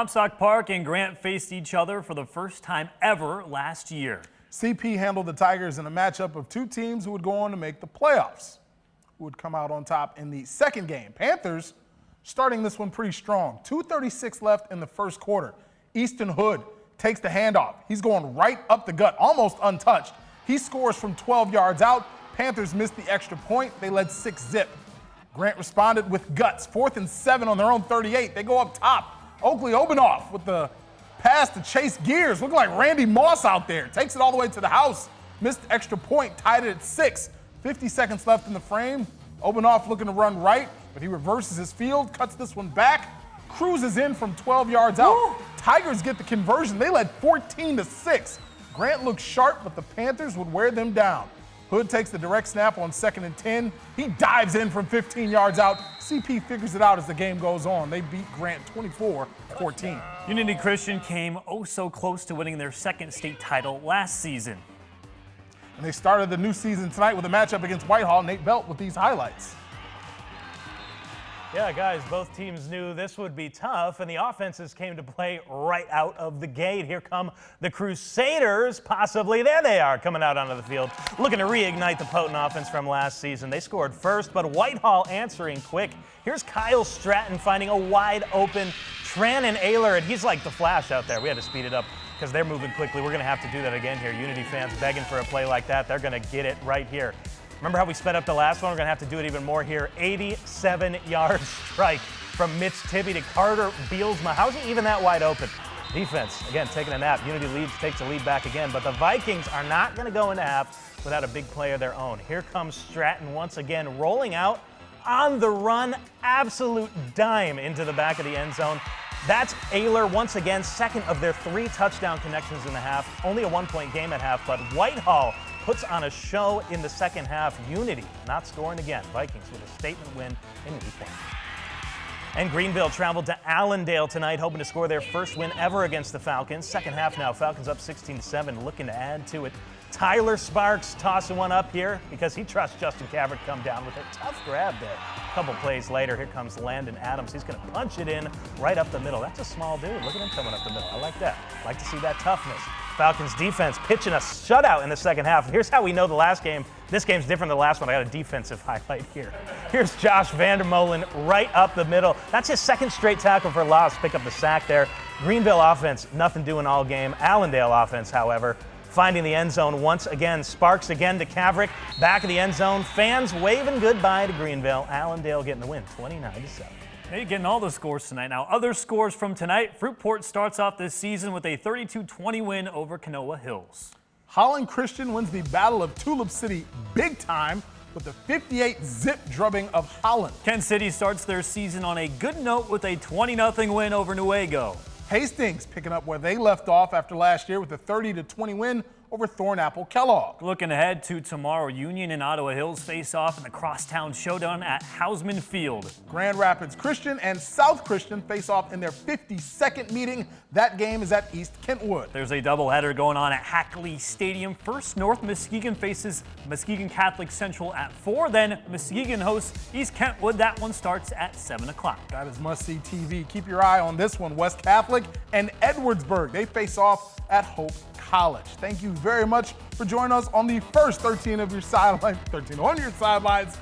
Comstock Park and Grant faced each other for the first time ever last year. CP handled the Tigers in a matchup of two teams who would go on to make the playoffs. Who would come out on top in the second game? Panthers starting this one pretty strong. 2:36 left in the first quarter. Easton Hood takes the handoff. He's going right up the gut, almost untouched. He scores from 12 yards out. Panthers missed the extra point. They led 6-zip. Grant responded with guts. 4th and 7 on their own 38. They go up top. Oakley Obanoff with the pass to Chase Gears. Looking like Randy Moss out there. Takes it all the way to the house. Missed the extra point. Tied it at 6. 50 seconds left in the frame. Obanoff looking to run right, but he reverses his field, cuts this one back, cruises in from 12 yards out. Woo! Tigers get the conversion. They led 14-6. Grant looked sharp, but the Panthers would wear them down. Hood takes the direct snap on 2nd and 10. He dives in from 15 yards out. CP figures it out as the game goes on. They beat Grant 24-14. Unity Christian came oh so close to winning their second state title last season. And they started the new season tonight with a matchup against Whitehall. Nate Belt with these highlights. Yeah, guys, both teams knew this would be tough, and the offenses came to play right out of the gate. Here come the Crusaders, possibly. There they are, coming out onto the field, looking to reignite the potent offense from last season. They scored first, but Whitehall answering quick. Here's Kyle Stratton finding a wide open Trannon Ayler, and he's like the Flash out there. We had to speed it up because they're moving quickly. We're going to have to do that again here. Unity fans begging for a play like that. They're going to get it right here. Remember how we sped up the last one? We're going to have to do it even more here. 87-yard strike from Mitch Tibby to Carter Beelsma. How's he even that wide open? Defense, again, taking a nap. Unity takes a lead back again, but the Vikings are not going to go into half without a big play of their own. Here comes Stratton once again, rolling out on the run. Absolute dime into the back of the end zone. That's Ayler once again, second of their 3 touchdown connections in the half. Only a 1-point game at half, but Whitehall puts on a show in the second half. Unity not scoring again. Vikings with a statement win in week 1. And Greenville traveled to Allendale tonight, hoping to score their first win ever against the Falcons. Second half now, Falcons up 16-7, looking to add to it. Tyler Sparks tossing one up here because he trusts Justin Caverick to come down with a tough grab there. A couple plays later, here comes Landon Adams. He's going to punch it in right up the middle. That's a small dude. Look at him coming up the middle. I like that. Like to see that toughness. Falcons defense pitching a shutout in the second half. Here's how we know the last game. This game's different than the last one. I got a defensive highlight here. Here's Josh Vandermolen right up the middle. That's his second straight tackle for loss. Pick up the sack there. Greenville offense, nothing doing all game. Allendale offense, however, finding the end zone once again. Sparks again to Caverick. Back of the end zone. Fans waving goodbye to Greenville. Allendale getting the win, 29-7. Hey, getting all the scores tonight. Now, other scores from tonight. Fruitport starts off this season with a 32-20 win over Kanoa Hills. Holland Christian wins the Battle of Tulip City big time with a 58-zip drubbing of Holland. Kent City starts their season on a good note with a 20-0 win over Newaygo. Hastings picking up where they left off after last year with a 30-20 win over Thornapple Kellogg. Looking ahead to tomorrow, Union and Ottawa Hills face off in the Crosstown Showdown at Hausman Field. Grand Rapids Christian and South Christian face off in their 52nd meeting. That game is at East Kentwood. There's a doubleheader going on at Hackley Stadium. First, North Muskegon faces Muskegon Catholic Central at 4. Then Muskegon hosts East Kentwood. That one starts at 7 o'clock. That is must-see TV. Keep your eye on this one. West Catholic and Edwardsburg. They face off at Hope College. Thank you very much for joining us on the first 13 on your sidelines.